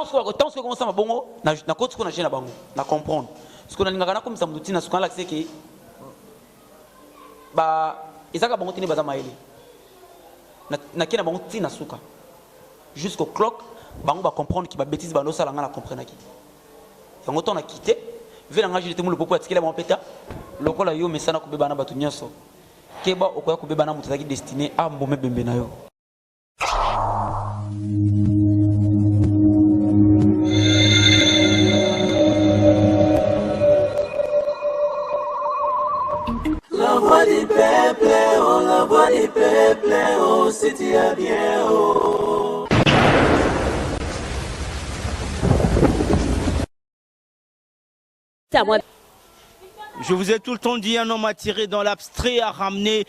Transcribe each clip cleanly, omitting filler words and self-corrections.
tant que commence à bongo na côté qu'on a gêné bango na comprendre ce qu'on a l'ingana comme ça me dit na ce qu'on a l'accès que ba izaka bango tini baza maele na kena bango tina suka jusqu'au clock bango ba comprendre qui ba bêtise bando sala ngana comprendre qui yango ton a quitté vela nga jilete mu le popo atikela mon peta lokola yo mesana ko beba na batu nyoso keba okoya ko beba na mutu taki destiné a mbome bembe na yo. La voix du peuple, oh, la voix du peuple, oh, c'était bien, oh. C'est à moi. Je vous ai tout le temps dit, un homme attiré dans l'abstrait à ramener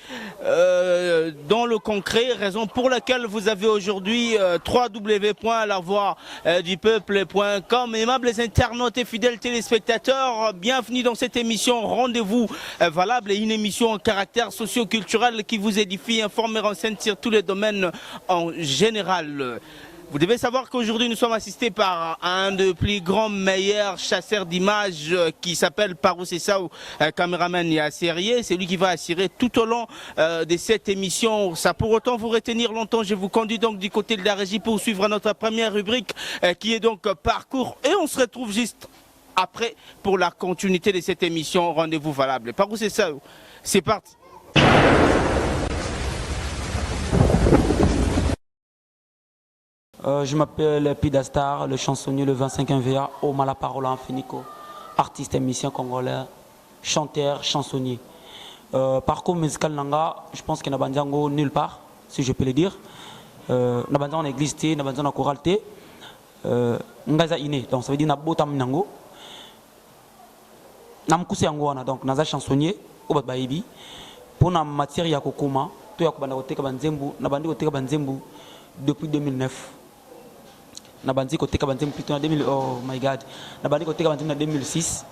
dans le concret, raison pour laquelle vous avez aujourd'hui www.lavoixdupeuple.com. Aimables internautes et fidèles téléspectateurs, bienvenue dans cette émission Rendez-vous valable, une émission en caractère socio-culturel qui vous édifie, informe et renseigne sur tous les domaines en général. Vous devez savoir qu'aujourd'hui nous sommes assistés par un des plus grands, meilleurs chasseurs d'images qui s'appelle Parou Sessaou, caméraman et assérié. C'est lui qui va assurer tout au long de cette émission. Ça pour autant vous retenir longtemps. Je vous conduis donc du côté de la régie pour suivre notre première rubrique qui est donc parcours. Et on se retrouve juste après pour la continuité de cette émission Rendez-vous valable. Parou Sessaou, c'est parti. Je m'appelle Pidastar, le chansonnier, le 25e VA, au Malaparola Finico, artiste et musicien congolais, chanteur, chansonnier. Parcours musical Nanga, je pense qu'il n'y a pas nulle part, si je peux le dire. N'a pas en église, n'a pas en chorale, Ngaza iné, donc ça veut dire n'a pas tam nango. Nam kousi angwana, donc naza chansonnier, au Batbaïbi, pour na matière ya kokoma, to ya kubanda koteka banzembu, na bandi koteka banzembu depuis 2009. Nabandi koteka banzembu plutôt en 2000, oh my god, nabandi koteka banzembu en 2006,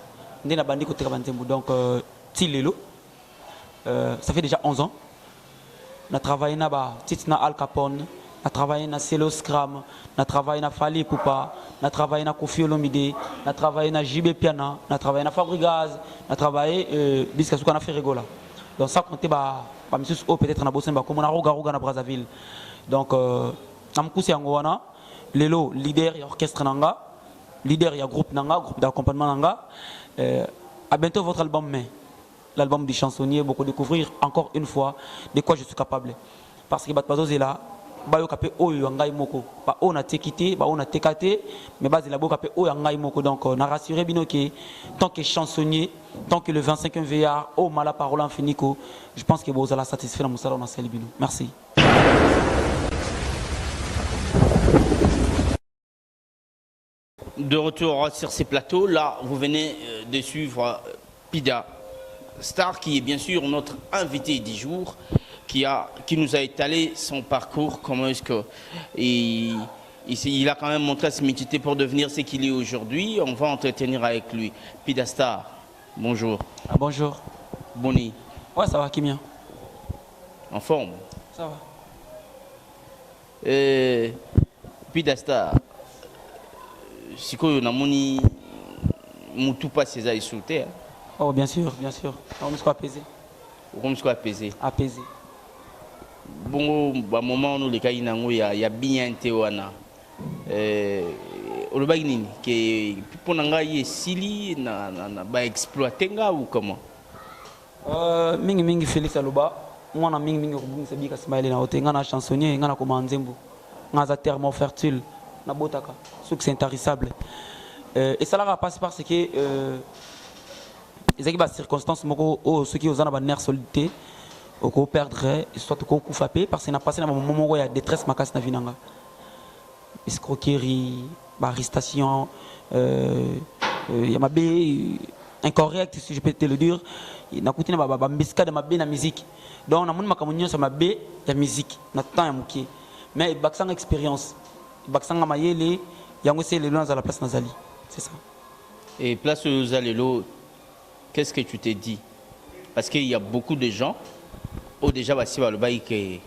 ndé nabandi koteka banzembu donc tilelo, ça fait déjà 11 ans. Na travaillé na ba titina Al Capone, na travaillé na Celo Scram, na travaillé na Fali Poupa, na travaillé na Kofi Olomide, na travaillé na JB Piana, na travaillé na Fabrigaz, na travaillé bisque souka na Ferregola. Donc ça comptait ba monsieur O peut-être na Bossen ba comme na Roga na Brazzaville. Donc namkusi angwana lelo leader et orchestre nanga, leader et groupe nanga, groupe d'accompagnement nanga. À bientôt votre album mais l'album du chansonnier, beaucoup découvrir encore une fois de quoi je suis capable. Parce que Batpazo est là, bayo kapé oyo ngai moko, ba on a tekité, ba on a tekate, mais base la boka kapé oyo ngai moko. Donc on a rassuré bino que tant que chansonnier, tant que le 25e VA au mala parole en finico, je pense que vous allez satisfaire mon salon dans bino. Merci. De retour sur ces plateaux, là vous venez de suivre Pida Star qui est bien sûr notre invité du jour, qui nous a étalé son parcours, comment est-ce que il a quand même montré sa métier pour devenir ce qu'il est aujourd'hui. On va entretenir avec lui. Pida Star, bonjour. Ah, bonjour. Boni. Ouais, ça va, Kimia. En forme. Ça va. Pida Star, si on a moni mutu pas ses ailes sous terre. Oh, bien sûr, bien sûr. On se apaisé. On se apaisé. Apaisé. Bon, bah moment où les cas il y a bien théoana. On le bagni que pour n'anga y sili na ba exploiter nga ou comment? Mingi Félix Aluba. Moi na mingi kubungi sabika smile na otenga na chansonnier nga na komanzembo. Nga za terme fertile na botaka. Ce qui c'est intarissable. Et ça là passe parce que ils ont des circonstances où ceux qui ont une nerf solidité ou qu'on perdrait soit qu'on coup frappé parce qu'il n'a passé un moment où il y a détresse ma casse na vinanga escroquerie arrestation il y a ma bé incorrect si je peux te le dire il n'a coûté na mbisika de ma bé na musique donc on a mon makamunyo sur ma bé la musique na temps ya mukie mais baksang expérience baksang mayele yango c'est le dans la place nazali c'est ça. Et place aux allélos, qu'est-ce que tu t'es dit? Parce qu'il y a beaucoup de gens, déjà, le bail que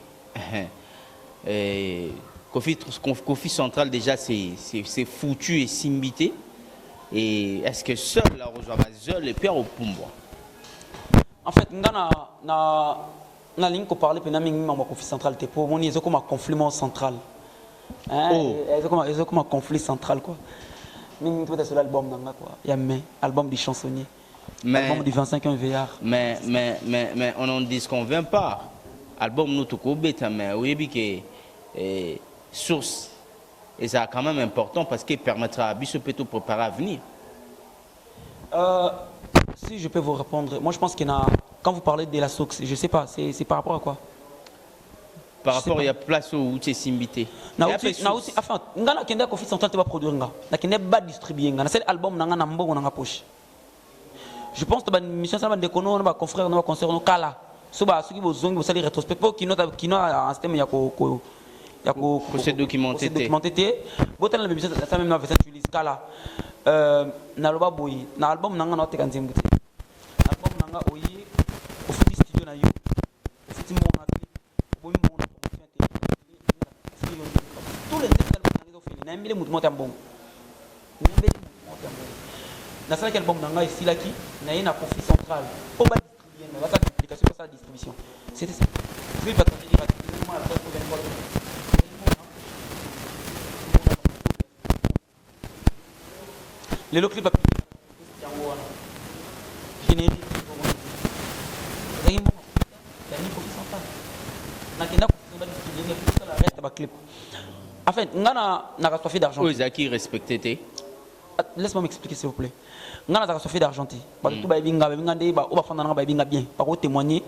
Kofi Central, déjà, c'est foutu et simbité. Et est-ce que seul la rejoint seul les pères au Pumbo? En fait, na ligne qu'on parlait pendant que Kofi Central était pour moi, ils ont comme un conflit central. Ils ont comme un conflit central quoi. Mais peut-être sur l'album quoi. Il y a album du chansonnier. Album du 25e VR. Mais on n'en disconvient pas. Album nous tout bête mais oui que source et ça quand même important parce qu'il permettra à Bissot de préparer à venir. Si je peux vous répondre, moi je pense qu'il y a quand vous parlez de la source, je sais pas, c'est par rapport à quoi? Par rapport il y a place où tu es simbité. Enfin, ngana kenda Kofi Central te va produire nga. Na kenda ba distribuer nga. Na cet album nanga na mbongo nanga poche. Je pense que la mission ça va déconner na ba confrère na ba concert no kala. So ba soki bozongi bo sali rétrospect pour kino en système ya ko se documenter. Botal na mission ça même na version utilise kala. Na loba boyi na album nanga na teka nzembo te. Album nanga oyi au futi studio na yo. Au futi mon na boyi mon na tous les albums nanga ofeli na mbele mutu mota mbongo. Na sala album nanga isilaki na yena Kofi Central. Pour ba distribuer na sa application pour sa distribution. C'était ça. Je vais pas te dire rapidement la prochaine fois. Les locaux clips générique enfin ngana na soif d'argent. Oui, Zaki respecté. Laisse-moi m'expliquer s'il vous plaît. Ngana na soif d'argent. Ba tout ba binga ngande ba oba fanda ba binga bien. Pas ko témoigner.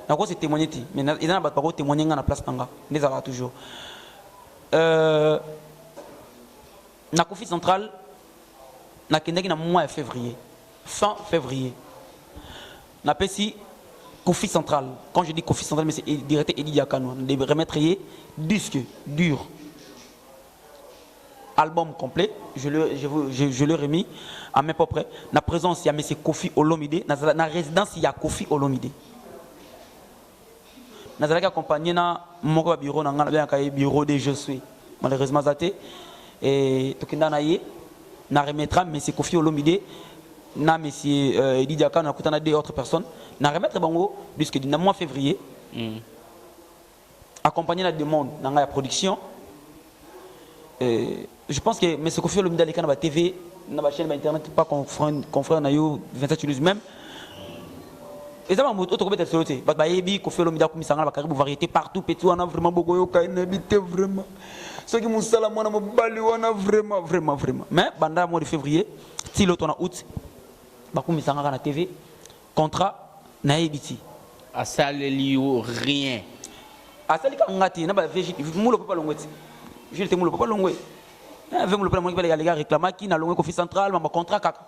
Na ko c'est témoigner ti. Mais ils na ba ko témoigner ngana place tanga. Les avoir toujours. Na Kofi Central na kendaki na mois de février. Fin février. Na pesi Kofi Central. Quand je dis Kofi Central, mais c'est directeur Eddie Diakano. De remettre disque dur. Album complet. Je l'ai remis à mes propres. Na présence, il y a M. Kofi Olomide. Na résidence, il y a Kofi Olomide. Na zalaki accompagné na mon bureau na ngana bureau de je suis. Malheureusement zaté et tokenda na ye na remettra M. Kofi Olomide. Na monsieur Eddie Diakano na kutana deux autres personnes na remettre bango puisque du mois février accompagné la demande dans la production je pense que M. Kofi Olomide aleka na ba TV na ba chaîne internet pas confrère na yo 27 Toulouse même et ça m'a autre côté soloté ba yebi Kofi Olomide ko misanga ba karibu variété partout petit on a vraiment beaucoup yo ka inhabité vraiment ce qui mon sala mona mobali on a vraiment mais banda mois de février si l'autre en août bakumisanga na TV contrat na ebiti asalelio rien asalika ngati na ba VJ mulo papa longweti je te mulo papa longwe avec mulo papa longwe les gars réclama qui na longwe Kofi Central ma contrat kaka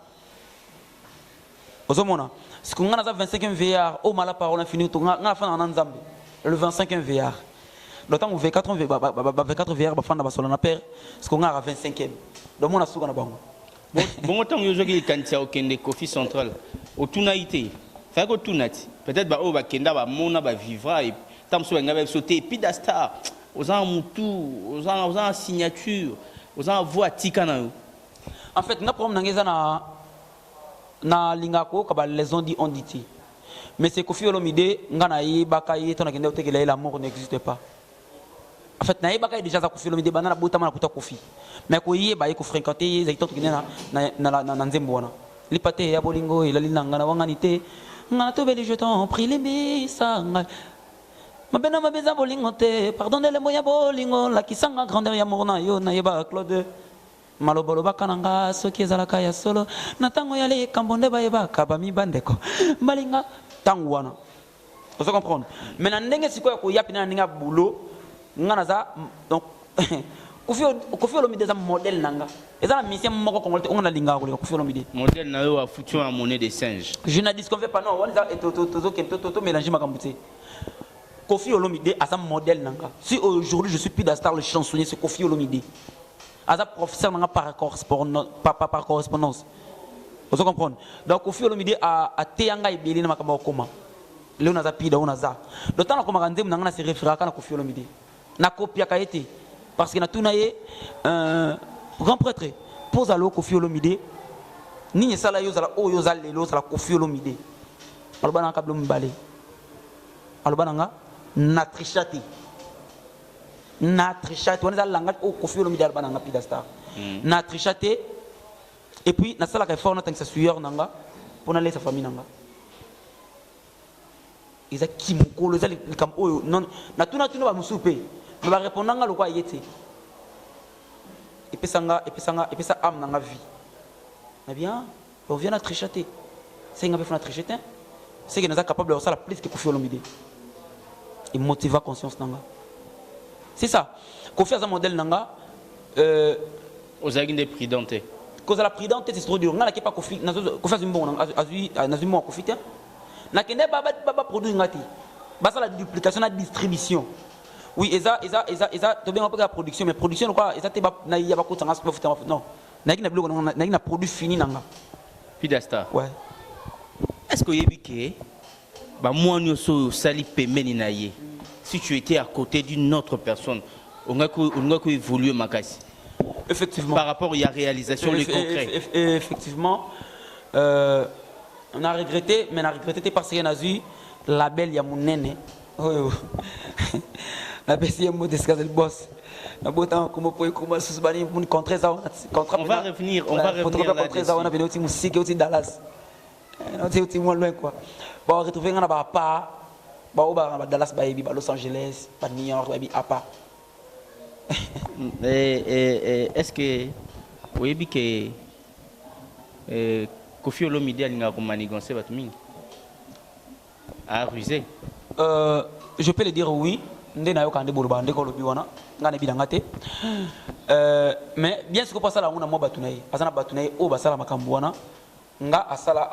ozomona ce qu'on a 25e VR au mala parole infini to nga fa na nzambe le 25e VR d'autant que 24 VR ba fa na ba solo na père ce qu'on a 25e donc mon asuka na bango bon autant que je kantia okende Kofi Central otunaité fait que tunati peut-être ba o ba kenda ba mona ba vivra et tam so nga ba sauter puis da star aux en mutu aux en signature aux en voix tikana en fait na problème ngeza na lingako ka ba les ont dit on dit mais c'est Kofi Olomide ngana yi bakayi to na kenda otekela l'amour n'existe pas. En fait, naïe bakaï déjà ça Kofi Olomide banana bouta mana kuta Kofi. Mais ko yé ba ko fréquenter zai to kina na nzembo wana. Lipate ya bolingo ila linanga na wanganité. Ngana to beli je t'en prie les bisa. Mabena mabeza bolingo te. Pardonnez-le moya bolingo la kisanga grandeur ya morna yo na yeba Claude. Malobolo bakananga soki ezalaka ya solo. Na tango ya le kambonde ba yeba kabami bandeko. Balinga tango wana. Vous comprenez? Mais na ndenge sikoya ko yapi na ndinga boulot. Donc, Kofi Olomide est un modèle nanga. Et ça la mission moko congolais on a linga ko Kofi Olomide. Modèle na yo a foutu en monnaie des singes. Je ne disconfie pas non, on a toto mélanger makambuté. Kofi Olomide a un modèle nanga. Si aujourd'hui je suis plus d'astar le chansonnier c'est Kofi Olomide. A un professeur nanga par correspondance. Vous comprenez? Donc Kofi Olomide a teyanga ibeli na makamba okoma. Leo naza pida onaza. D'autant la komanga ndem nanga na se référaka na Kofi Olomide. Na copia ka été parce que na tunaye grand prêtre pose à l'eau Kofi Olomide ni sala yozala o yozala lelo sala Kofi Olomide aloba na kablo mbale aloba nga na trichati on est dans le langage au Kofi Olomide aloba nga Pidastar na trichati et puis na sala ka effort na tant que ça sueur nanga pour na laisser sa famille nanga ils a kimukolo za likam oyo non na tuna ba musupe mais ba répondre nga lokwa yete et puis ça âme dans la vie. Eh bien, on vient à tricher. C'est qu'on a fait tricher. C'est qu'on est capable de faire la plus que Kofi Olomide. Il motive la conscience nanga. C'est ça. Kofi a un modèle nanga. Aux agents de prudente. Cause la prudente, c'est trop dur. On n'a pas Kofi. Kofi a un bon. On a Kofi. Na kende baba produit ngati. Basa la duplication, la distribution. Oui, eza, tu bien la production, mais production quoi, eza te ba na ya ba ko tanga non. Na produit fini nanga. Pidastar. Ouais. Est-ce que yebike ba moi nyoso sali pemeni na ye. Si tu étais à côté d'une autre personne, on a évolué makasi. Effectivement. Par rapport à la réalisation les concrets. Effectivement, on a regretté, mais on a regretté parce qu'on a vu la belle Yamounene. La BCM mot de le boss. On va revenir, on va revenir là-dessus. On a venu au musique au Dallas. On est moins loin quoi. Bon, retrouver un pas Dallas, Los Angeles, New York, apa. Est-ce que oui que Kofi Olomide a manigancé votre mine a rusé? Je peux le dire oui. Mais bien sûr que pas ça là on a moi batunaï parce que batunaï au basala makambouana nga asala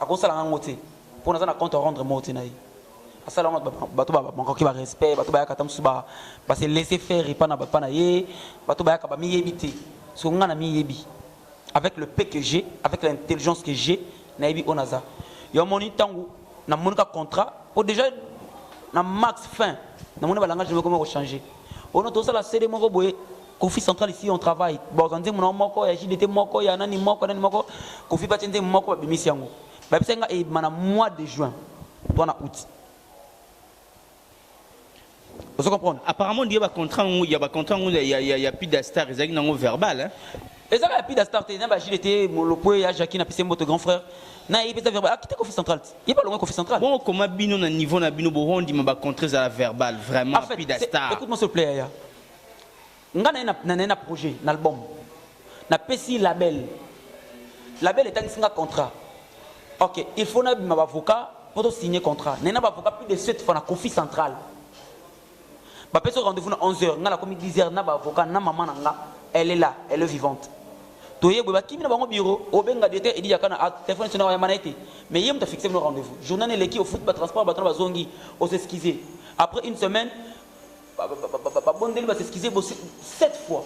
akosala ngote pour na compte rendre moté naï asala bato ba manko ba respect bato ba katam suba parce que laisser faire pas na ba na ye bato ba ka ba mi yebité so nga na mi yebi avec le paix que j'ai avec l'intelligence que j'ai na yebi onaza yo moni tangu na monika contrat pour déjà na max fin na moni ba langage je veux comment changer on a tout ça la série moko boye Kofi Central ici on travaille bon on dit mon moko ya JDT moko ya nani moko Kofi ba tende moko ba bimisi yango ba bisenga e mana mois de juin toi na août. Vous comprenez? Apparemment il y a un contrat il y a plus d'Astar ils ont un verbal hein. Et ça va plus d'Astar t'es na JDT Molopo ya Jackie na pissé moto grand frère. Na il peut verbal quitter Kofi Central. Il pas loin Kofi Central. Bon comment bino na niveau na bino bo on dit ma contrat à la verbal vraiment plus d'Astar. Écoute-moi s'il te plaît ya. Nga na projet na album. Na pesi label. Label est un contrat. OK, il faut na ma avocat pour signer contrat. Na avocat plus de 7 fois na Kofi Central. Ba pesi rendez-vous na 11h, nga la comme 10h na avocat na maman nga, elle est là, elle est vivante. Toye boba kimi na bango bureau, obenga dete edi yakana téléphone sona ya manete. Mais yem ta fixé le rendez-vous. Journée l'équipe au foot ba transport ba tona zongi, on s'excuser. Après une semaine bondeli va s'excuser 7 fois.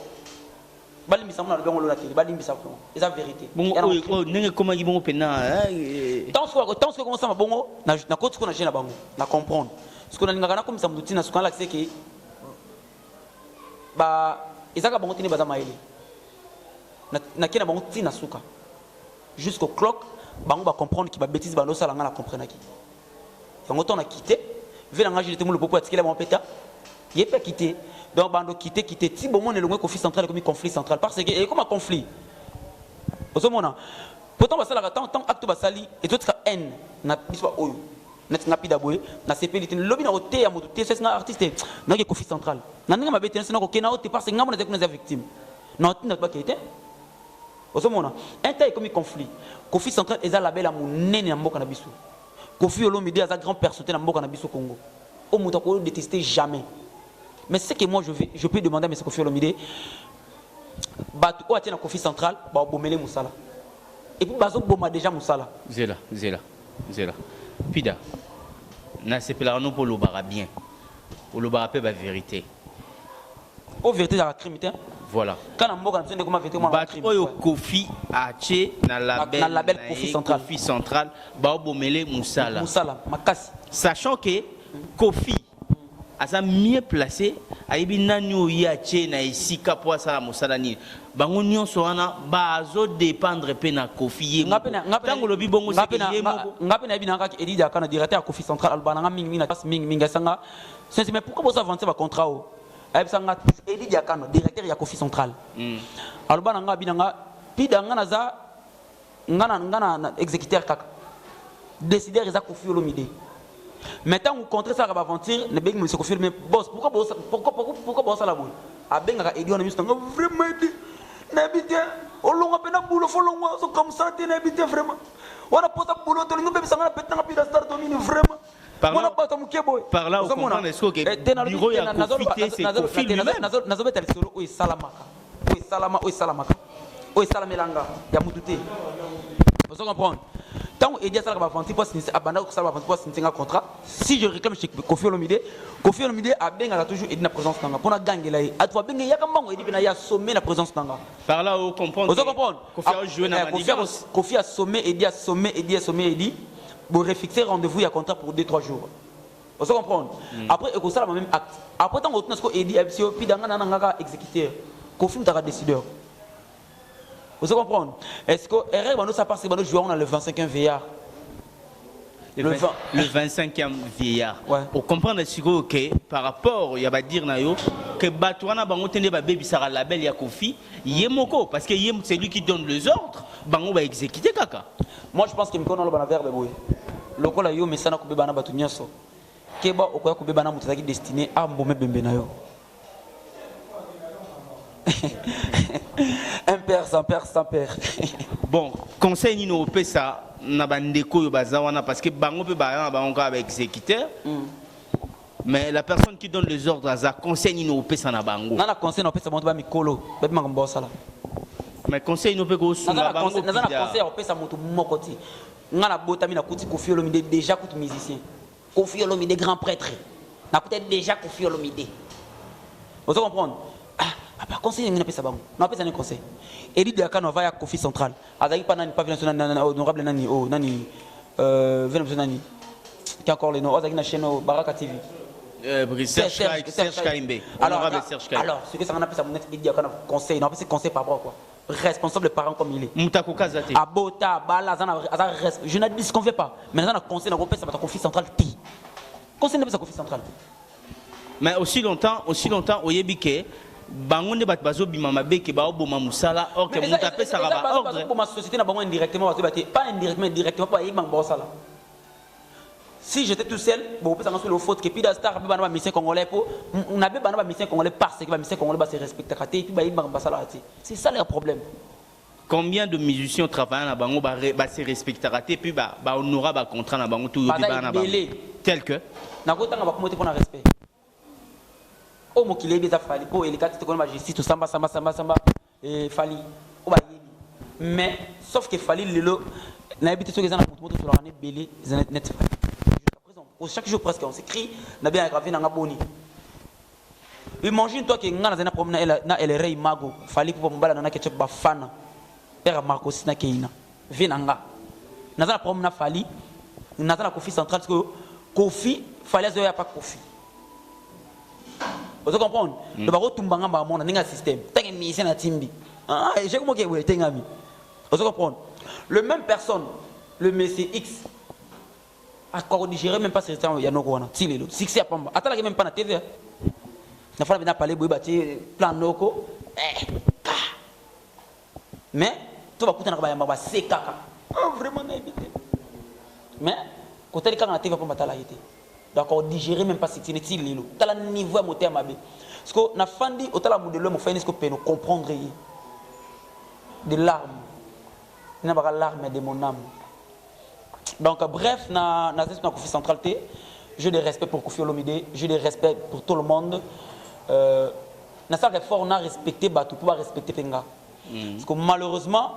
Balimbi samona le bengo la télé, balimbi ça vraiment. C'est la vérité. Bon nenge comment ils vont pena tant que comment ça ma bongo na côté qu'on a gêné na bango, na comprendre. Ce qu'on a ngana comme ça mouti na ce qu'on a l'accès que ba ezaka bango tini baza maele. Na kena bango tina suka. Jusqu'au clock bango ba comprendre qui ba bêtise bando sala ngana comprendre qui. Yango ton a quitté, vela nga j'étais le popo atiki la mon péta. Il pas quitté. Donc, bando quitté. Si bon, on est le conflit central comme conflit central. Parce que, et comme un conflit. Au moment pourtant, ça la tant acte basali et tout ça haine. Na biswa oyo. Na pida boy. Na CP le lobby na oté ya moto. C'est un artiste. Na que conflit central. Na nga mabete na ko kena oté parce que nga mona te kuna victime. Na tina ba kete. Au moment un tel comme conflit. Conflit central est la belle amu nene na mboka na biso. Kofi Olomide a sa grand personnalité na mboka na biso Congo. Au moto ko détester jamais. Mais ce que moi je peux demander à M. Kofi Olomide, Batu o atena Kofi Central, ba bomele musala. Et puis bazo boma déjà musala. Zela. Pida. Na sepela no pour lobara bien. Pour lobara pe ba vérité. O vérité dans la crime. Voilà. Quand on mboka na comment vérité moi la crime. Oyo Kofi ache na label Kofi Central, ba bomele musala. Musala makasi. Sachant que Kofi asa mieux placé ayebi nani oyache na esika po asala mosala nini bango nyonso wana bazo dépendre pe na Kofi ye tango lobi bongo c'est ye moko ngape na bina kaka Edi Diakano directeur ya Kofi Central albananga mingi na mingi sanga c'est mais pourquoi vous avancer ba contrat o ayeb sanga Edi Diakano directeur ya Kofi Central albananga binanga pidanga naza ngana exécuteur kaka décideur eza Kofi Olomide. Maintenant, vous contrez ça à l'aventure, ne baigne monsieur Kofi, mais boss, pourquoi boss à la boule? A benga Edi on a mis vraiment Edi, n'habite, au long à peine à boulot, faut long, comme ça, tu n'habites vraiment. On a posé à boulot, tu n'as pas ça, pétant à pile start domine vraiment. On a pas ton boy. Par là, on comprend est-ce que bureau ya profiter c'est Kofi lui-même. Nazo betal solo o salamaka. O salamaka. O salamelanga, ya mutute. Vous comprenez? Tant que Edi a ça va vendre pour signer abanda ça va vendre pour signer un contrat. Si je réclame chez Kofi Olomide a bien toujours Edi na présence nanga pour na gangue là. A toi bien ya kambango Edi bina ya sommer la présence nanga. Par là on comprend. Vous comprenez? Kofi a joué na manigance. Kofi a sommé Edi pour refixer rendez-vous il y a contrat pour 2-3 jours. Vous comprenez? Après et ça la même acte. Après tant que ce que Edi a puis dans nanga exécuteur. Kofi n'ta décideur. Vous comprenez? Est-ce que RR ça passe que nous jouons dans le 25e vieillard? Le 25e vieillard. Ouais. Pour comprendre que par rapport, il y a dire que Batouana bango tende ba baby sara label ya Kofi, yemoko parce que c'est lui qui donne les ordres, bango va exécuter kaka. Moi je pense que mikono lo bana verbe boy. Lokola yo mesana ko beba na batu nyoso. Keba okoya ko beba na mutazaki destiné a mbome bembe na yo. Un père sans père sans père. Bon, conseil ni no pesa na bandeko yo bazawana parce que bango pe ba bango ka exécuteur. Mais la personne qui donne les ordres à conseil ni no pesa na bango. Na conseil no pesa monto ba mikolo, ba mangombo sala. Mais conseil no pe ko sunga bango. Na conseil o pesa monto mokoti. Ngana botami na kuti Kofi Olomide déjà kuti musicien. Kofi Olomide grand prêtre. Na kuti déjà Kofi Olomide. Vous comprenez? Par conseil n'a pas ça bon. Non pas ça un conseil. Edi Diakano va à Kofi Central. Azaki pas nani pas honorable nani oh nani venez nani. Qui encore les noms Azaki na chaîne Baraka TV. Serge Kaimbe. Honorable Serge Kaimbe. Alors ce que ça n'a pas ça mon Edi Diakano conseil, non pas c'est conseil par rapport quoi. Responsable parent comme il est. Mutako Kazate. Abota bala je ne disconviens pas. Mais ça conseil na pas ça va Kofi Central ti. Conseil n'a pas ça Kofi Central. Mais aussi longtemps oyebike bango ne bazo bima mabe ke ba oboma musala or que mon tapé ça va ordre pour ma société na bango indirectement pas indirectement directement pas yimang bosala. Si j'étais tout seul bon peut ça sur le faute que puis da star ba na mission congolais pour on a ba na mission congolais parce que ba mission congolais ba se respecter et puis ba yimang basala. C'est ça le problème. Combien de musiciens travaillent na bango ba se respecter et puis ba honora ba contrat na bango tout yobi ba na bango tel que na ko tanga ba komote pour na respect. Oh mon qu'il est déjà fallu pour les quatre comme justice tout samba et fali oh bah mais sauf que fali le na habité sur les gens pour moto sur la année belé net jusqu'à présent chaque jour presque on s'écrit na bien gravé na ngaboni imagine toi que ngana zana promener na elle rey mago fali pour mbala na ketchup ba fana père Marco sina keina vinanga na zana promener fali na zana Kofi Central parce que Kofi fali azoya pas Kofi. Vous comprenez? Le barreau tumbanga ba mona ninga système. Tant que mission na timbi. Ah, j'ai comment que vous êtes ngami. Vous comprenez? Le même personne, le monsieur X a quoi digérer même pas ce temps ya no kona. Tilelo. Succès à pamba. Attends même pas na TV. Na fala bina parler boy bati plan noko. Mais tu vas kutana ba ba c'est kaka. Oh vraiment na éviter. Mais quand elle quand na TV pamba tala été. D'accord, digérer même pas si tu n'es lilo. Tu as le niveau à monter à ma bé. Parce que na fandi au tala modèle mon fait est-ce que peut nous comprendre des larmes. Il n'a pas larmes de mon âme. Donc bref na Kofi Central T, j'ai des respect pour Kofi Olomide, j'ai des respect pour tout le monde. Na ça fort on a respecté ba tout pouvoir respecter penga. Parce que malheureusement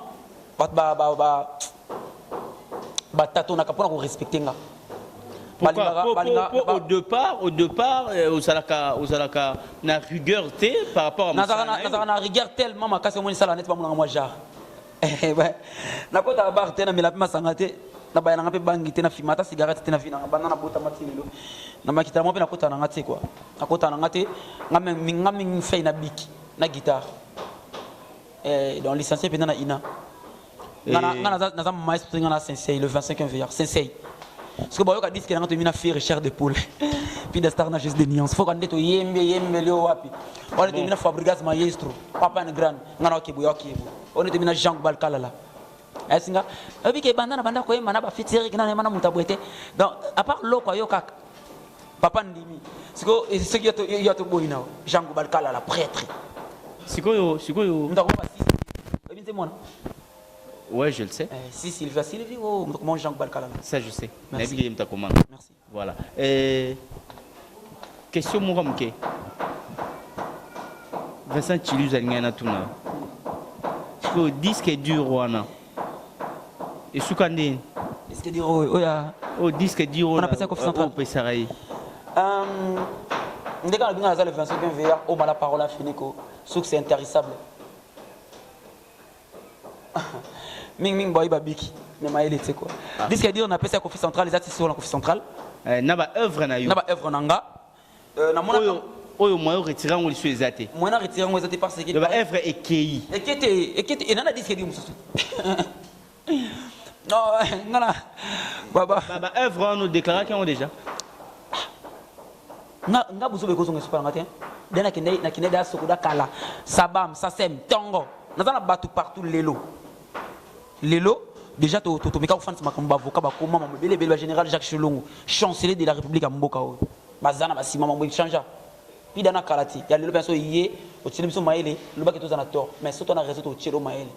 ba tato na kapona ko respecter nga. Pourquoi au départ aux alaka na rigueur par rapport à na rigueur tellement ma casse moi ça la net pas moi genre na kota bar te na mila pima sangate na ba na pe bangi te na fimata cigarette te na vina bana na bota matilelo na makita mo pe na kota na ngate quoi na kota na ngate ngami fait na biki na guitare dans licencié pe na ina na maestro na sensei le 25e veillard sensei parce que boyo ka disque na ngato mina faire chair de poule puis de star na juste des nuances faut qu'on deto yembe leo wapi on est mina Fabregas maestro papa na grand ngana okibu on est mina Jean Balkala là esinga obike banda ko yema na ba fitiri kana na mutabwete donc à part loko yo kaka papa ndimi siko ce qui y a to boina Jean Balkala la prêtre sikoyo ndako ba sisi obite mona ouais je le sais si Sylvia Sylvie oh comment Jean Balkala ça je sais merci merci voilà question moramke Vincent Chilu zalingana tuna siko disque dur wana et soukandine disque dur oya disque dur on appelle ça coffre central pesaraï ndeka binga za le 25e veillard au mala parole à finiko souk c'est intarissable ming boy babiki mais maïle tu quoi disque dur on appelle ça coffre central les artistes sur la coffre centrale na ba œuvre na yo na ba œuvre nanga na mona oyo moyo retirer ngoli sur ezate moi na retirer ngoli ezate parce que le ba œuvre ekei ekete nana disque dur mususu non ngana baba œuvre on nous déclarer qu'on déjà nga buzo beko zonga super ngate dena kine da sokoda kala sabam sasem tongo nazana batu partout lelo déjà to meka fans makambo avocat ba koma mambo bele général Jacques Chelongo chancelier de la République à Mboka o bazana basima mambo changea pida na kalati ya lelo penso yé o tshile biso maele lo ba keto zana tort mais surtout na réseau to tshelo maele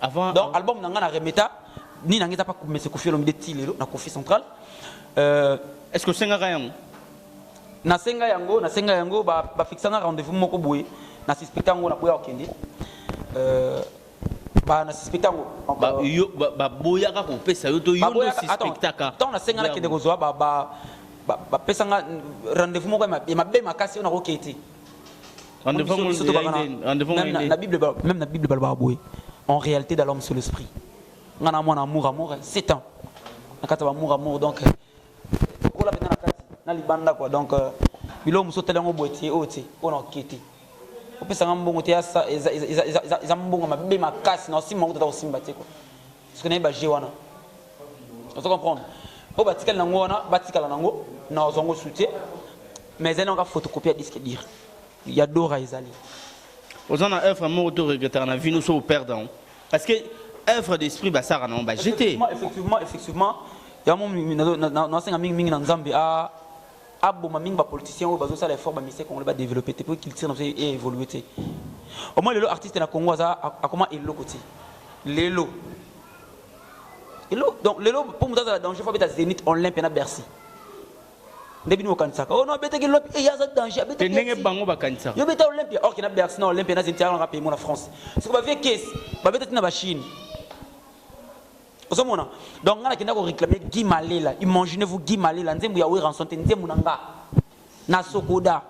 avant donc album nanga na remeta ni nangeza pas mais c'est Kofi Olomide tilelo na Kofi Central est-ce que senga yango na senga yango ba fixanga rendez-vous moko boye na suspectango na boya okende ba na suspectango ba yo ba boya ka ko pesa yo to yo no suspectaka tant na senga na kende ko zo ba pesanga rendez-vous moko ma be makasi on a roketi rendez-vous même na Bible ba boye en réalité dans l'homme sur l'esprit ngana mona amour 7 ans nakata ba amour donc ko la bena nakati na libanda quoi donc bilo musotela ngo boetie oti ona okiti opesa ngambongo te asa eza mbongo mabe makasi na osimba ngo tata osimba te quoi parce que na ba je wana on se comprendre o batikala nango wana batikala nango na ozongo soutien mais elle a photocopie à disque dire il y a Dora Ezali ozana œuvre mo to regretter na vie nous so perdant parce que œuvre d'esprit ba sara non ba jeter effectivement il y a mon na senga mingi na nzambe a aboma mingi ba politicien o bazo sala effort ba mise qu'on va développer pour qu'il tire et évoluer au moins le artiste na Congo a comment il côté lelo donc lelo pour nous dans danger faut beta Zénith Olympe na Bercy ndebini mo kansaka oh non beta que l'Olympe il y a ça danger beta ndenge bango ba kansaka yo beta Olympe or que na Bercy na Olympe na Zénith on va payer mon la France ce que ba vie caisse ba beta na ba Chine. Donc, on a réclamé Guy Malela. Imaginez-vous Guy Malela. Nzembu ya rançon te nzembu nanga. Na sokoda.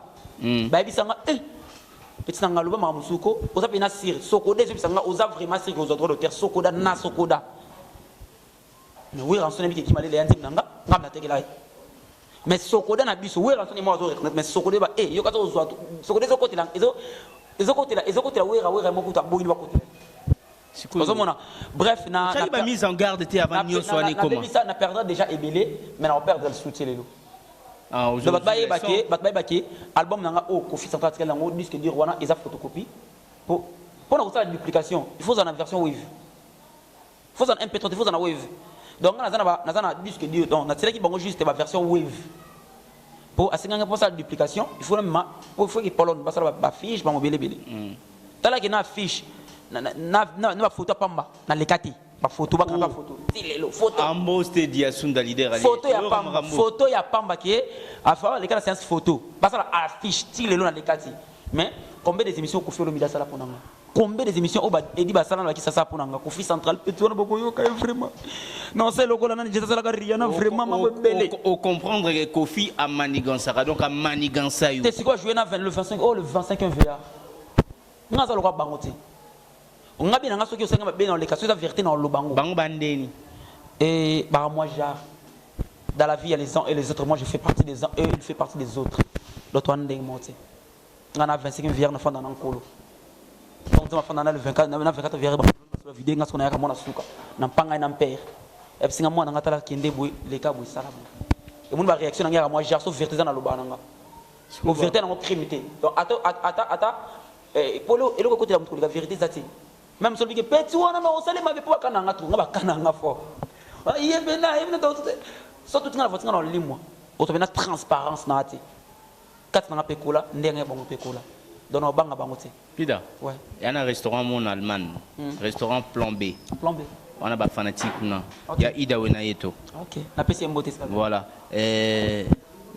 Ba bisanga petit nanga loba mamusuko. Oza pena sir. Sokoda ze bisanga oza vraiment sir aux droits d'auteur. Sokoda na sokoda. Mais oui rançon bi Guy Malela nzembu nanga. Ngam na tekela. Mais sokoda na biso oui rançon moi zo reconnaître mais sokoda ba yo kato ozo sokoda zo côté là. Ezo côté là oui moko ta boyi ba côté. Bref, na mise en garde était avant Nyo Soani comment na perdra déjà ébélé mais on perdre le soutien les lots. Batbaye album nanga o Kofi Central nango disque dire wana eza photocopie pour na faire la duplication il faut en version wave. Il faut en MP3 il faut en wave. Donc na disque dire donc na qui bango juste la version wave. Pour asenga pour ça la duplication il faut même il faut que Polon ba ça ba fiche ba mobile belé. Tala ki na fiche na photo pamba na lekati ba photo ba kanga photo tilelo photo ambo ste dia sunda leader ali photo ya pamba qui afa lekala séance photo ba ça affiche tilelo na lekati mais combien des émissions Kofi Olomide sala ponanga combien des émissions oba edi ba sala na ki sasa ponanga Kofi Central petit on boko yo ka vraiment non c'est le colonel je sala ka riana vraiment mambo belé au comprendre que Kofi a manigansaka donc a manigansa yo c'est quoi jouer na le 25 le 25e VA nga za lo kwa bangote on a bien nga soki osenga ba na le kaso za vérité na lo bango bandeni Et bah moi genre dans la vie il y a les uns et les autres, moi je fais partie des uns et il fait partie des autres. L'autre one day monté. On a 25 vierge na fanda na nkolo. Donc ma fanda na le 24 na 24 vierge ba la vidéo ngas kona ya kamona suka. Na mpanga na mpère. Et puis moi na ngata kende boy les cas boy sala. Et mon ba réaction na moi genre sauf vérité na loba nanga. Au vérité na crime. Donc ata polo eloko côté la vérité ça même celui qui petit wana na osale ma bepo kana ngatu ngaba kana ngafo. Yebena yebena to surtout ngana votinga na limwa. Otobena transparence na ati. Kat na pekola ndenge bango pekola. Donc on banga bango te. Pida. Ouais. Il y a un restaurant mon Allemagne. Restaurant Plan B. Plan B. On a pas fanatique là. Il y a Ida Wenayeto. OK. Na pesi mbote ça. Voilà.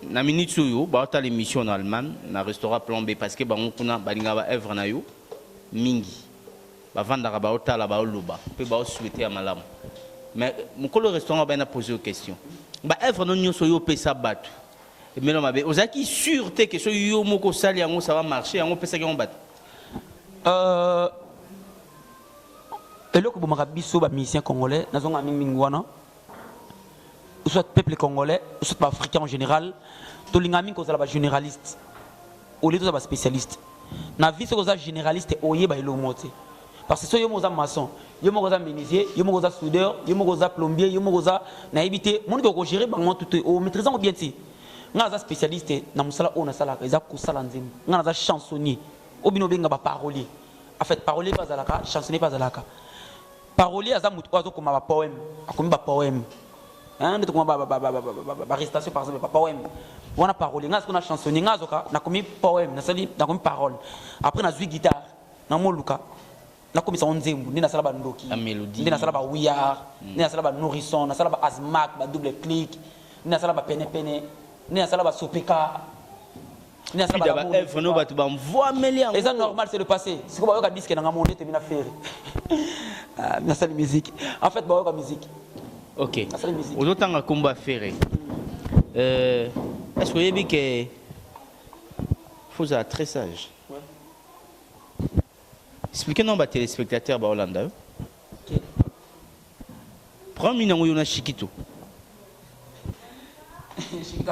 Na minute yo ba ta l'émission en Allemagne, na restaurant Plan B parce que bango kuna balinga ba œuvre na yo mingi. Ba vanda ba otala ba oloba. Pe ba souhaiter à malam. Mais mon le restaurant ba na poser une question. Ba œuvre non nyo so yo pesa batu. Mais non mabe, ozaki sûreté que so yo moko sali yango ça va marcher, yango pesa ki on bat. Eloko bomaka biso ba musicien congolais, nazonga mingi wana. Ou soit peuple congolais, ou soit africain en général, to lingami ko zala ba généraliste. Ou les to ba spécialiste. Na vie so ko za généraliste oye ba elo moté. Parce que so yo moza maçon, yo mo za menuisier, yo mo za soudeur, yo mo za plombier, yo mo za na éviter mon ko gérer bango tout au maîtrisant bien ti. Nga za spécialiste na musala ona sala eza ko sala nzembo. Nga za chansonnier. Obino benga ba parolier. En fait parolier pas zalaka, chansonnier pas zalaka. Parolier aza mutu azo koma ba poème, akomi ba poème. Hein, de comment récitation par exemple, pas poème. On a parole, on a chansonnier, on a commis poème, on a commis parole. Après on a joué guitare, on a moluka, on a commis son nzembu, on a salaba ndoki, la mélodie, on a salaba ouillard, on a salaba nourrisson, on a salaba azmak, on a double clic, on a salaba pene pene, on a salaba sopeka. Et ça normal c'est le passé. C'est comme un disque dans un monde terminé à faire. Mais ça la musique. En fait, bah la musique. Ok. Autant un combat ferré. Est-ce que vous avez que faut être très sage. Expliquez-nous aux téléspectateurs de Hollande. Ok. Prends-moi une Chiquito. Chiquito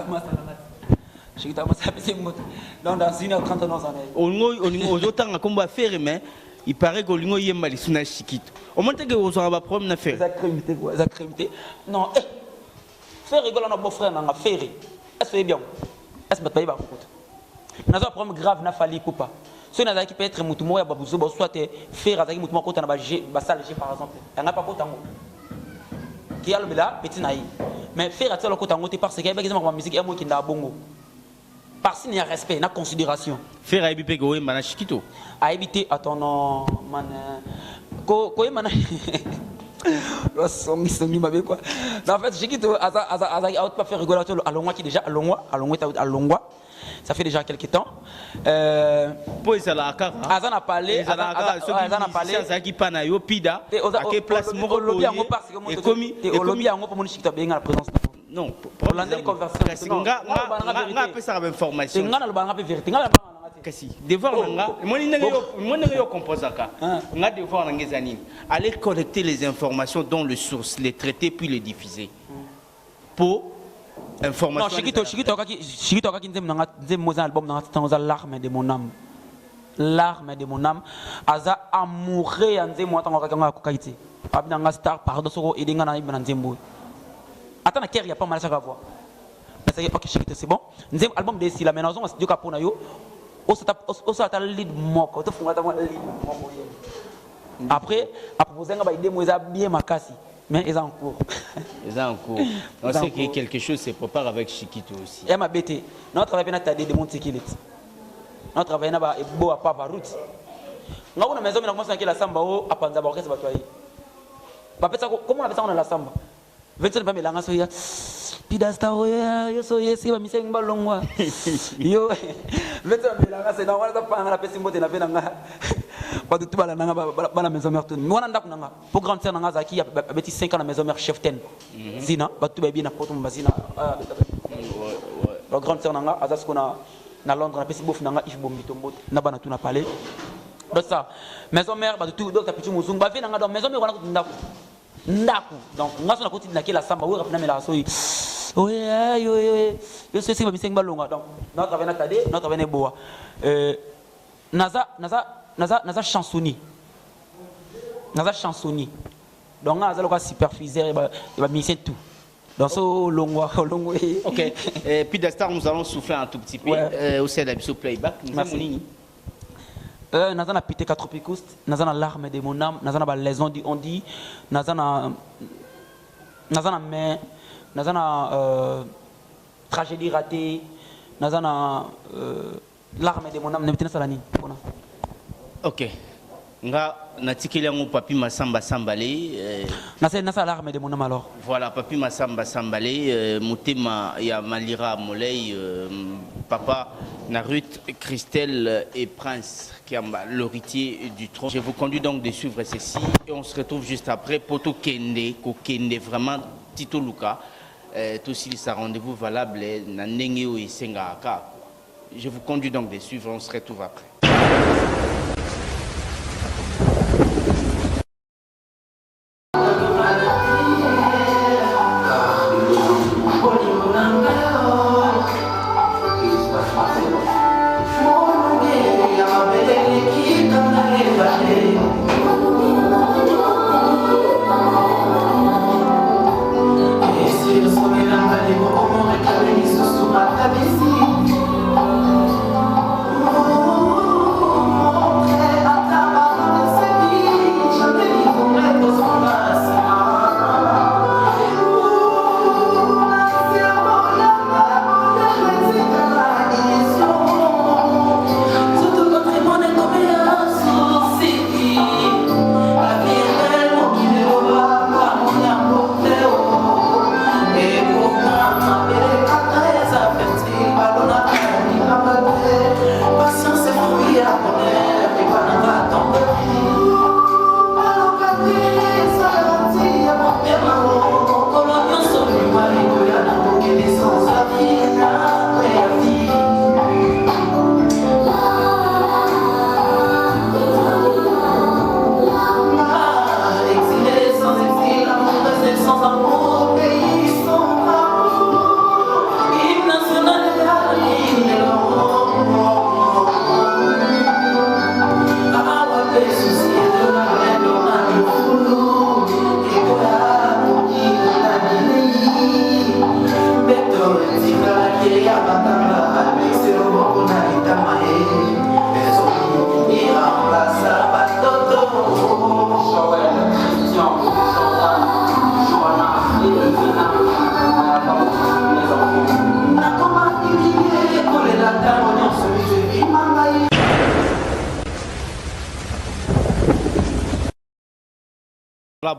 Chiquito masa pese moto. Donc dans une 30 ans ça n'est. On autant un combat ferré mais il paraît que l'ungo yemba li suna Chiquito. Au moment que vous avez un problème à faire. Exactement. Non, faire rigoler notre beau-frère n'a faire. Est-ce que c'est bien? Est-ce que tu vas pas n'a pas un problème grave n'a fallu ou pas. Ce n'a qui peut être mutumo ya babuzo bo soit faire azaki mutumo kota na ba salle par exemple. Il n'a pas kota ngo. Qui a le là petit naï. Mais faire à tel kota ngo te parce que il y a ma musique et moi qui n'a bongo. Parce qu'il y a respect, il y a considération. Faire à éviter que vous ayez Chiquito. À éviter, attends, non, man. Quoi, man. En fait, Chiquito, a pas fait rigoler à Longwa qui déjà, à Longwa. Ça fait déjà quelques temps. Pour ça, la cara. Azan a parlé. Azan a parlé. Ça qui pana yo pida. À quelle place mon lobby en parce que mon commis. Et au lobby en pour mon Chiquito bien à la présence. Non, pour l'année conversation. On peut ça information. On a le banc vérité. Kasi devoir nga moi n'ai pas composé ça. On a devoir ngezani. Aller collecter les informations dont le source, les traiter puis les diffuser. Pour information. Non, Chiquito kaki nzem moza album dans temps l'arme de mon âme. L'arme de mon âme aza amoureux nzem moi tango kaka kokaiti. Abina star pardon soko edenga na ibana nzembo. Attends, il y a pas mal à voir. Mais ok, c'est bon. Nzem album de la maison, on se dit qu'après yo, on s'attend lead moko, on s'attend lead moko. Après, à proposer un idée, moi bien ma casse, mais ils en cours. Ils en cours. On sait que quelque chose se prépare avec Chiquito aussi. Et ma bête, notre travail n'a pas de monter qu'il est. Notre travail n'a pas beau à pas route. Nous avons une maison, mais nous avons la samba à Panzaba, qu'est-ce que ça va faire? Comment on appelle ça on a la samba? Vincent Pamela nga soya pidasta oya yo soya si ba miseng balongwa yo Vincent Pamela nga c'est na wana pa nga pesi mbote na pena nga pas du tout bala nga bala maison mère tout wana ndako nga pour grande sœur nga zaki abeti 5 ans na maison mère chef ten zina ba tout ba bien na poto mbazina la grande sœur nga azasko na Londres na pesi bof nga if bombito mbote na bana tout na palais donc ça maison mère ba tout donc ta petit muzungu ba vena nga dans maison mère wana ndako ndaku donc ngaso na koti na la samba oui rapina mela soyi oui yo c'est ba bisenga longa donc notre avena tade notre avena boa naza chansonnier donc naza le superviseur et ba musicien tout dans ce longo. Ok, puis d'Astar nous allons souffler un tout petit peu au sein de playback. Merci. Naza na pité 4 picoust, naza na larme de mon âme, naza na ba leçon dit on dit, naza na main, naza na tragédie ratée, naza na larme de mon âme, n'importe salani. Ok. Nga natikeli yango papi masamba sambale nasa larme de mon âme alors. Voilà papi masamba sambale motema ya malira molei papa Narut Christelle et Prince Kiamba l'héritier du trône. Je vous conduis donc de suivre ceci et on se retrouve juste après Poto Kende ko Kende vraiment Tito Luka tout si ça rendez-vous valable na ndenge o esenga aka. Je vous conduis donc de suivre, on se retrouve après.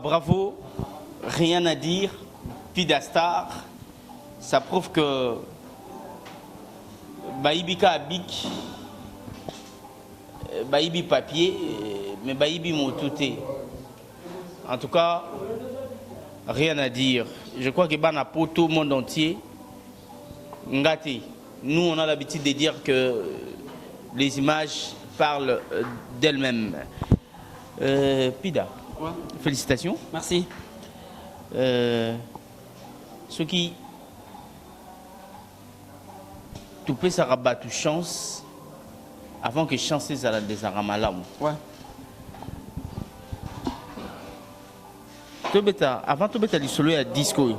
Bravo, rien à dire, Pidastar, ça prouve que Baïbika Abik, Baïbi papier, mais Baïbi motouté. En tout cas, rien à dire. Je crois que Bana Poto, monde entier, Ngati. Nous, on a l'habitude de dire que les images parlent d'elles-mêmes. Pida. Ouais. Félicitations. Merci. Ce qui tout peut ça rabattre chance avant que chance ça la désaramalam. Ouais. Tout bêta avant tout bêta l'isolo ya disco.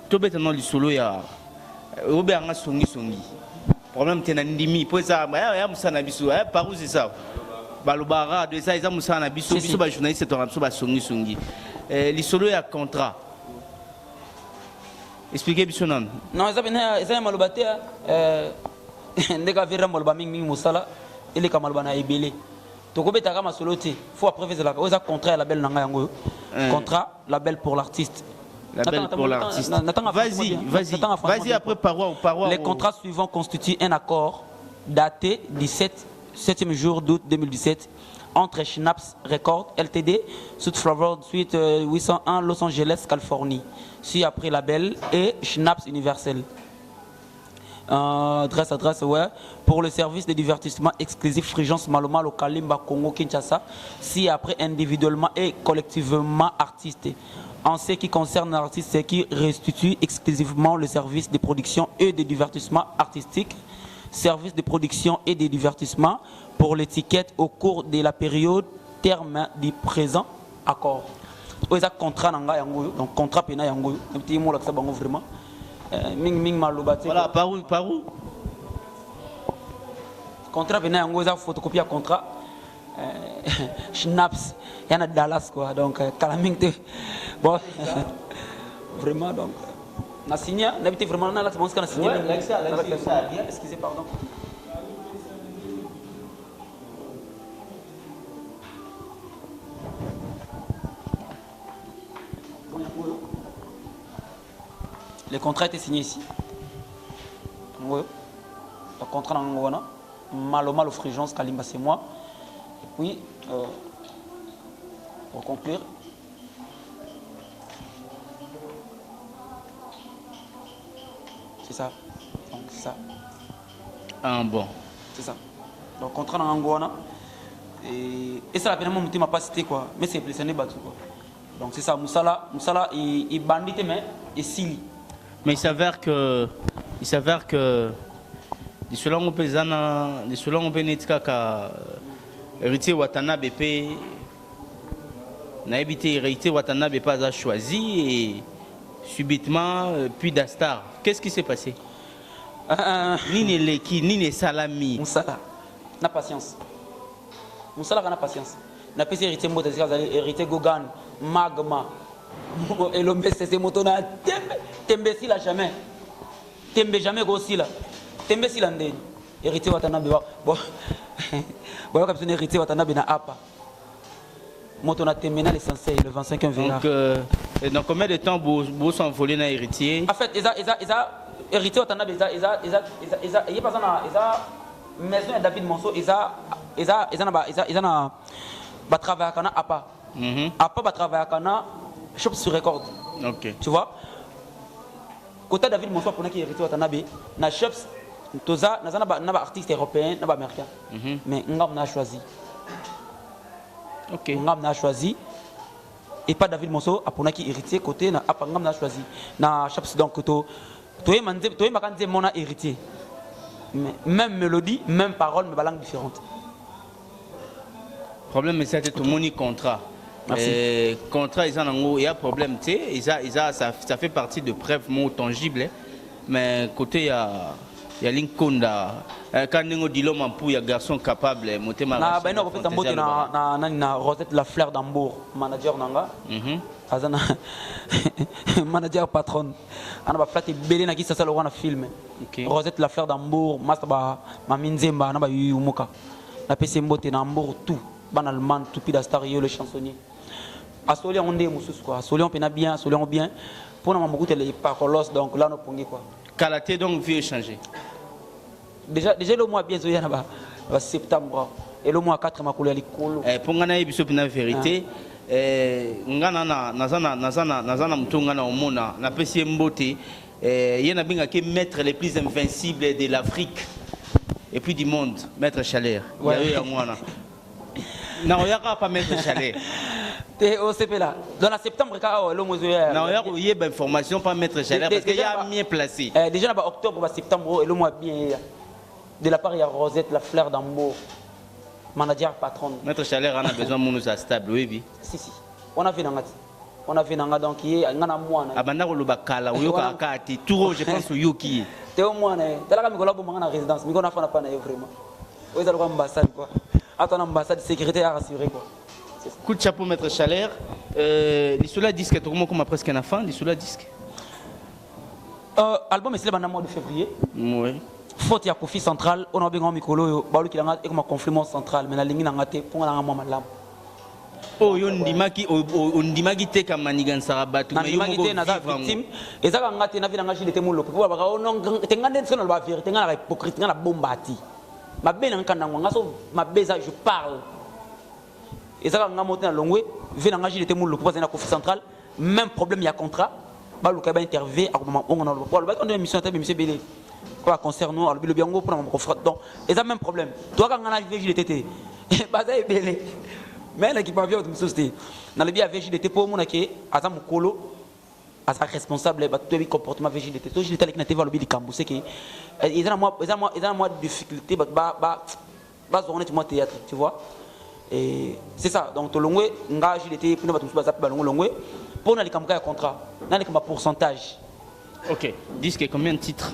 Tout bêta non l'isolo ya obeanga songi. Problème tena ndimi pour ça ya musana biso par où c'est ça. Balobara de ça ils ont musana biso ba journaliste to ramso ba songi l'isolo ya contrat. Expliquez biso non. Non, ça malobate ndeka vera maloba mingi musala ile ka maloba na ebele. To ko beta kama solo te. Faut après faire la oza contrat label nanga yango. Contrat label pour l'artiste. Label pour l'artiste. Vas-y après paroi. Les contrats suivants constituent un accord daté du 7e jour d'août 2017 entre Schnaps Records Ltd, South Flavour Suite 801 Los Angeles, Californie, puis après label et Schnaps Universel. Adresse, ouais. Pour le service de divertissement exclusif Frigence Maloma, au Kalimba, Congo, Kinshasa, si après individuellement et collectivement artiste. En ce qui concerne l'artiste, c'est qui restitue exclusivement le service de production et de divertissement artistique, service de production et de divertissement pour l'étiquette au cours de la période terme du présent accord. Oza contrat nanga yango, donc contrat pena yango, un petit mot là que ça bango vraiment. Ming malobati. Voilà, par où? Contrat pena yango, oza photocopie à contrat. Schnaps, il y en a Dallas quoi, donc calaming te. Bon, vraiment donc. Na signé, n'habite vraiment là, c'est bon ce qu'on a signé. Excusez, pardon. Le contrat était signé ici. Oui. Le contrat dans Angoana. Maloma, le Frigence, Kalimba, c'est moi. Et puis, pour conclure, c'est ça. Donc, c'est ça. Ah bon. C'est ça. Donc, contrat dans Angoana. Et ça, la peine, mon m'a pas cité quoi. Mais c'est plus, c'est battu quoi. Donc, c'est ça. Moussala, il bandit, mais il sili. Mais il s'avère que selon on peut netka ka héritier Watanabe pe na évité héritier Watanabe pas a choisi et subitement puis d'Astar. Qu'est-ce qui s'est passé? Ni Leki ni Salami. Moussala n'a patience. Moussala n'a patience. N'a pas héritier Mbote, héritier Gogan, Magma. Et l'homme c'est motona tembe si la jamais tembe jamais grossi là tembe si l'andé hérité Watanabe bon bon comme son hérité Watanabe na apa motona tembe na l'essentiel le 25 vénard. Donc dans combien de temps vous s'envoler na héritier? En fait ils hérité Watanabe ils a pas ça maison de David Monceau ils na ba travailler kana apa apa ba travailler kana shop sur record. Ok. Tu vois? Côté David Monceau pour qui hérité Watanabe, na shops, toza, na ba artiste européen, na ba américain. Mais ngam n'a choisi. Ok. Ngam n'a choisi. Et pas David Monceau pour qui hérité côté na apa ngam n'a choisi. Na shops donc to makanze mon héritier. Mais même mélodie, même parole, mais langue différente. Problème mais c'était tout mon contrat. Merci. Contrat, il y a un problème, ça fait partie de preuves mots tangibles, mais côté il y a Linkonda, quand on dit l'homme il y a garçon capable de monter ma na ben on fait tambour na Rosette la fleur d'Ambour, manager nanga. Azana manager patron. Ana ba flatte belé na ki ça le wana film. Rosette la fleur d'Ambour, master ba maminzemba na ba yumuka. Na pese mbote na Ambour tout, banalement tout pida star yo le chansonnier. À Solian on est moussous quoi. Solian pena bien, Solian bien. Pour nous beaucoup les paroles donc là nous pongi quoi. Kalaté donc veut changer. Déjà le mois bien zoya na ba septembre et le mois 4 makolo ya likolo. Pour ngana biso pena vérité ngana nazana mtunga na omona na pesi mbote yena binga ke maître les plus invincibles de l'Afrique et puis du monde, maître Chalère. Ouais. Ya ngwana. Na oyaka pas maître Chalère. Au CP là. Dans la septembre, il y a une information pas mettre Chalère parce qu'il y a mieux placé. Déjà en octobre, septembre, et le mois bien. De la part, il y a Rosette, la fleur d'Ambour, manager patron. Maître Chalère, on a besoin de nous stable, oui. Si. On a fait Nangati. On a fait Nanga donc il y a un mois. Abanda Bakala, ou Yokati, tout je pense au Yoki. T'es au moins, t'es là comme Nicolas Boumanga en résidence, mais on a fait un panneau vraiment. Où est-ce l'ambassade quoi? Attends, l'ambassade de sécurité à rassurer quoi. Coup de chapeau, maître Chalère. L'Issoula disque, comment presque un enfant, l'Issoula disque. Album est le mois de février. Oui. Faute, il y a Kofi Central, on a besoin de Mikolo, Balu qui a un conflit central, mais la ligne n'a pas été pour un moment là. Oh, on dit maki te comme manigan sarabatu. Mais il y a des victimes. Et ça, quand on a vu l'engagement de Moulo, pour voir, on a des gens qui ont vérité, on a hypocrite, on a bombardé. Ma belle en Kananga, ma belle, je parle. Et ça, quand on a monté dans l'ongoué, vu l'engagement de Moulo, pour voir un conflit central, même problème, il y a contrat. Balu qui a interviewé, on a une émission, M. Bélé. Quoi concert nous le biango pour mon confrère donc et ça même problème toi quand on a VJDT baza ebele mais l'équipe avion de société dans le bien VJDT pour mon que asa mukolo asa responsable ba tout comportement VJDT to JDT avec na TV le bi kambu c'est que ils ont moi difficulté ba zoner moi théâtre tu vois et c'est ça donc to longwe nga JDT pour ba tout ça ba longwe pour na les kamka contrat na les pourcentage. OK, disque combien de titres?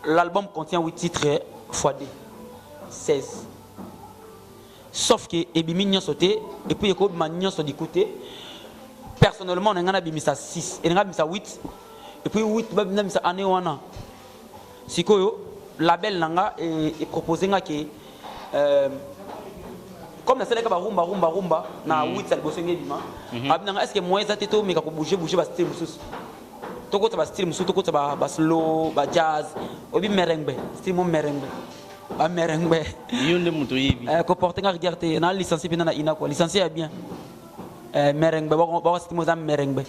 L'album contient 8 titres x 2, 16. Sauf que Ebimi n'y a sauté, et puis Eko Magnon sont d'écouter. Personnellement, on a mis ça 6, et on a mis ça 8, et puis 8, on a mis ça année ou un an. Si le label n'a est proposé que, comme la série rumba, na 8 ça le bosse ngedima. Est-ce que moi ça t'éto mais quand bouger ba style mususu. Toko ba style mususu toko ba slow, ba jazz, obi merengue, style mon merengue. Ba merengue. Yonde muto yibi. Comporter nga regarder na licencié na ina quoi. Licencié est bien. Merengue ba style mo merengue.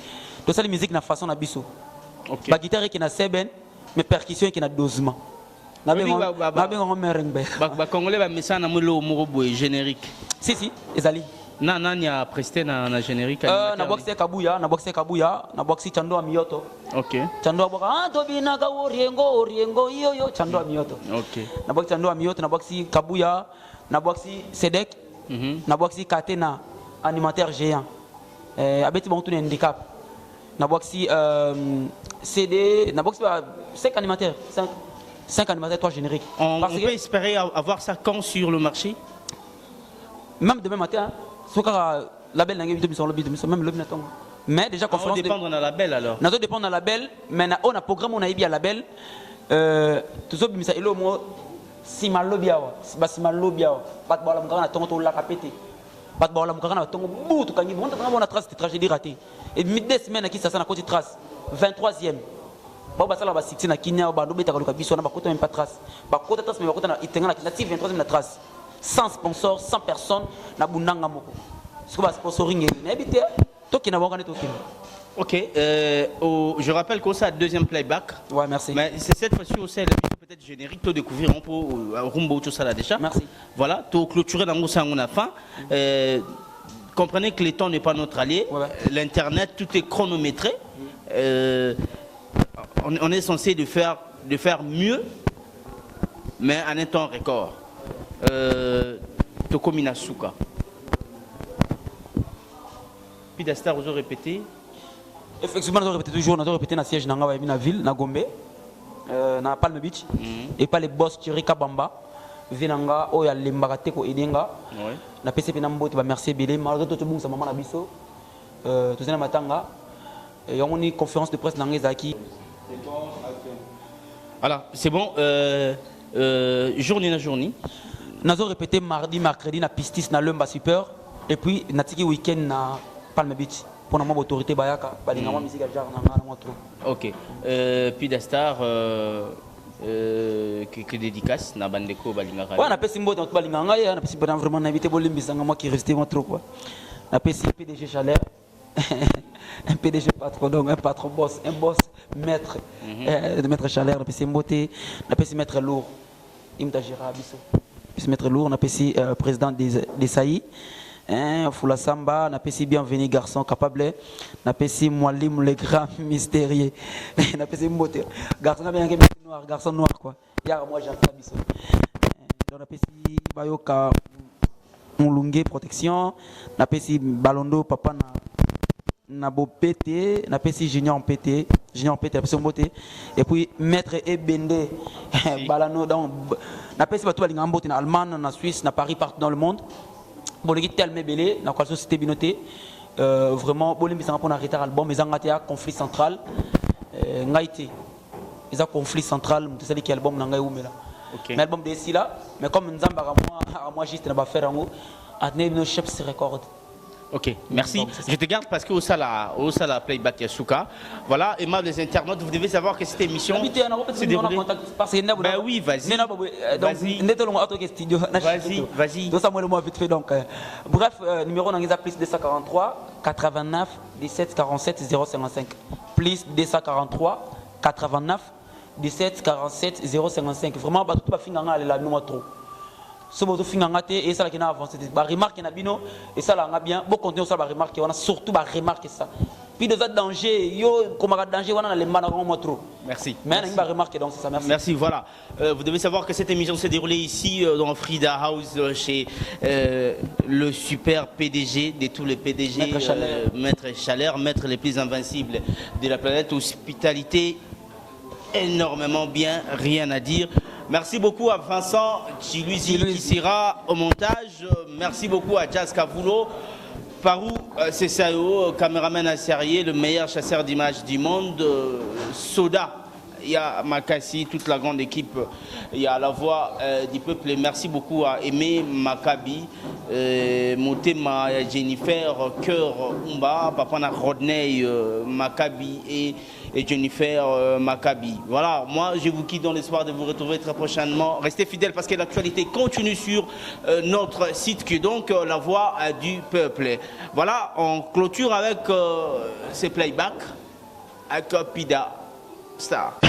To ça la musique na façon na biso. OK. Ba guitare qui na seben mais percussion qui na dosement. Na bengo merengue. Ba congolais ba messana mulo morobo générique. Si ezali. Nani a presté na générique na boxe Kabuya na boxe Chando Amioto. OK. Chando boka tobina ka oriengo yo Chando Amioto. OK. Na boxe Chando Amioto na boxe Kabuya na boxe Sedek na boxe Katena animateur géant. Abeti bon tout handicap. Na boxe CD na boxe 5 animateurs, 5 animateurs 3 génériques. On peut espérer avoir ça quand sur le marché? Même demain matin. Ce label n'a même le mais déjà conférence on dépend de la label alors. Nous dépend de la label mais on a programme on a bien label tout ça bimisa elo mo simalo biawa ba simalo biawa bat bola mukana tongo la kapete bat bola mukana tongo butu kangi on a trace de tragédie ratée et mid semaine qui ça na côté trace 23e ba ba sala ba 16 na kinya ba ndo beta ka biso na ba kota même pas trace ba kota trace mais ba kota na itenga na 23e na trace. Sans sponsor, sans personne, na bunanga moko. Ce que va sponsoring et habité, toi qui n'as pas tout. OK, je rappelle qu'on a deuxième playback. Ouais, merci. Mais c'est cette fois-ci aussi peut-être générique to découvrir un peu rumba tout ça là déjà. Merci. Voilà, to clôturer dans on a fin. Comprenez que le temps n'est pas notre allié. Ouais. L'internet tout est chronométré. On est censé de faire mieux mais en un temps record. Tokomina Souka. Puis d'Astar, vous avez répété. Effectivement, nous avons répété toujours, nous avons répété dans le siège dans la ville, dans Gombe, dans Palm Beach, et pas les boss Chirika Bamba, Venanga, Oya Limbagate, Edenga, na PCP Nambo, merci Bélé, malgré tout le monde, ça m'a biso, tout ça, Matanga, et on a une conférence de presse dans les acquis. Voilà, c'est bon, journée. Nous avons répété mardi, mercredi, na Pistis, na Lumba Super, et puis na tiki week-end na Palm Beach. Pour notre autorité Bayaka, balingama musique à genre na trop. OK. Puis d'Astar que dédicace na bandeko balingara. Ouais, na pesi mbote na balinganga ya, na pesi vraiment invité bolimbisanga moi qui restait moi trop quoi. Na pesi PDG Chaleur. Un PDG patron donc un patron boss, un boss maître de maître Chaleur, na pesi mbote, na pesi maître lourd. Imta Gérard Bisso. Maître lourd, on a payé président des SAI, Foula Samba, on a payé bienvenu garçon capable, on a payé Moualim le grand mystérieux, on a payé Mbote, garçon noir quoi. Hier moi j'ai fait Bisso. On a payé Bayoka Moulungue protection, on a payé Balondo papa na beau pété, on a payé Junior pété, et puis maître Ebende Balano donc na pesi bato balinga mbote na Allemagne, na Suisse, na Paris, partout dans le monde. Bon les tellement belé na quoi société binoté vraiment bon les pour na retard album mais en conflit central ngaité. Ils ont conflit central, c'est celui qui album na ngai umela. Mais album de ici là, mais comme nzamba à moi juste na ba faire ngo atne no chef se record. OK, merci. Je te garde parce que au sala playback Yasuka. Voilà, aimables les internautes, vous devez savoir que cette émission se déroule. Ben oui, vas-y. Vas-y. Bref, numéro dans plus 243 89 17 47 055. Plus 243 89 17 47 055. Vraiment, tout le monde a la trop. Ce que vous avez et ça qui a avancé. Bah remarque na bino et ça là bien. Bon continuer ça remarque on a surtout bah remarquer ça. Puis de ça danger yo comme un danger on a les mains trop. Merci. Mais on va remarquer donc c'est ça merci. Merci voilà. Vous devez savoir que cette émission s'est déroulée ici dans Frida House chez le super PDG de tous les PDG Maître Chaleur, maître les plus invincibles de la planète, hospitalité énormément bien, rien à dire. Merci beaucoup à Vincent Chiluisi qui sera au montage. Merci beaucoup à Jazz Kavulo, Parou Cessao, caméraman à Serrier, le meilleur chasseur d'images du monde, Soda. Il y a Makassi, toute la grande équipe. Il y a la voix du peuple. Merci beaucoup à Aimé Makabi, Motema Jennifer, Cœur Umba, Papa Rodney Makabi et Jennifer Makabi. Voilà, moi je vous quitte dans l'espoir de vous retrouver très prochainement. Restez fidèles parce que l'actualité continue sur notre site qui est donc la voix du peuple. Voilà, on clôture avec ces playbacks avec Pida Star.